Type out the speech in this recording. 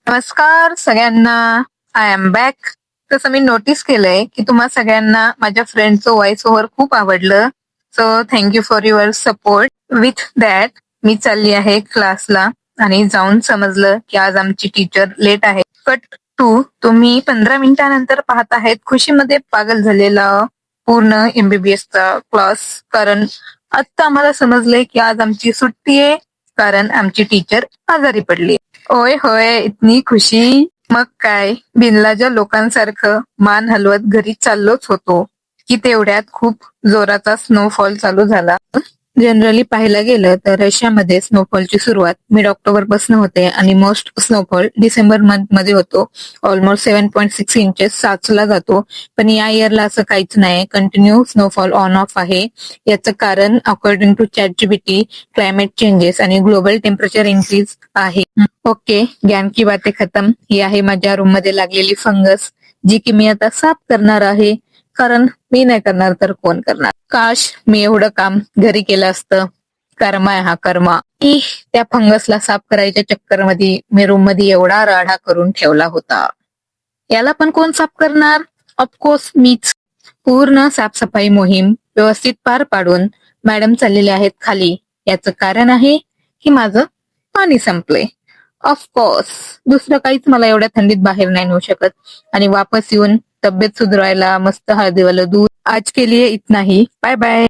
नमस्कार सगळ्यांना. I am back. तसं मी नोटीस केलंय की तुम्हा सगळ्यांना माझ्या फ्रेंडचं व्हॉइस ओव्हर खूप आवडलं. So thank you for your support. With that मी चालली आहे क्लासला आणि जाऊन समजलं की आज आमची टीचर लेट आहे. कट टू तुम्ही 15 मिनिटानंतर पाहत आहेत खुशीमध्ये पागल झालेला पूर्ण MBBSचा क्लास. कारण आत्ता आम्हाला समजलंय की आज आमची सुट्टी आहे कारण आमची टीचर आजारी पडली. ओय होय, इतनी खुशी. मग काय, बिनलाजा लोकांसारखं मान हलवत घरी चाललोच होतो की तेवढ्यात खूप जोराचा स्नोफॉल चालू झाला. जनरली पाहायला गेलं तर रशियामध्ये स्नोफॉलची सुरुवात मिड ऑक्टोबर पासून होते आणि मोस्ट स्नोफॉल डिसेंबर मंथ मध्ये होतो. ऑलमोस्ट 7.6 इंचेस साचला जातो. पण या इयरला असं काहीच नाही, कंटिन्यू स्नोफॉल ऑन ऑफ आहे. याचं कारण according to ChatGPT climate changes आणि ग्लोबल टेम्परेचर इन्क्रीज आहे. ओके, ज्ञान की बातें खतम. ही आहे माझ्या रूम मध्ये लागलेली फंगस, जी की मी आता साफ करणार आहे. कारण मी नाही करणार तर कोण करणार. काश मी एवढं काम घरी केलं असतं. कर्मा आहे हा कर्मा. त्या फंगसला साफ करायच्या चक्कर मध्ये मी रूम मध्ये एवढा राडा करून ठेवला होता. याला पण कोण साफ करणार? ऑफकोर्स मीच. पूर्ण साफसफाई मोहीम व्यवस्थित पार पाडून मॅडम चाललेले आहेत खाली. याचं कारण आहे की माझं पाणी संपलंय. ऑफकोर्स दुसरं काहीच मला एवढ्या थंडीत बाहेर नाही नेऊ शकत. आणि वापस येऊन तब्येत सुधारायला मस्त हळदीवालं दूध. आज के लिए इतना ही. Bye bye.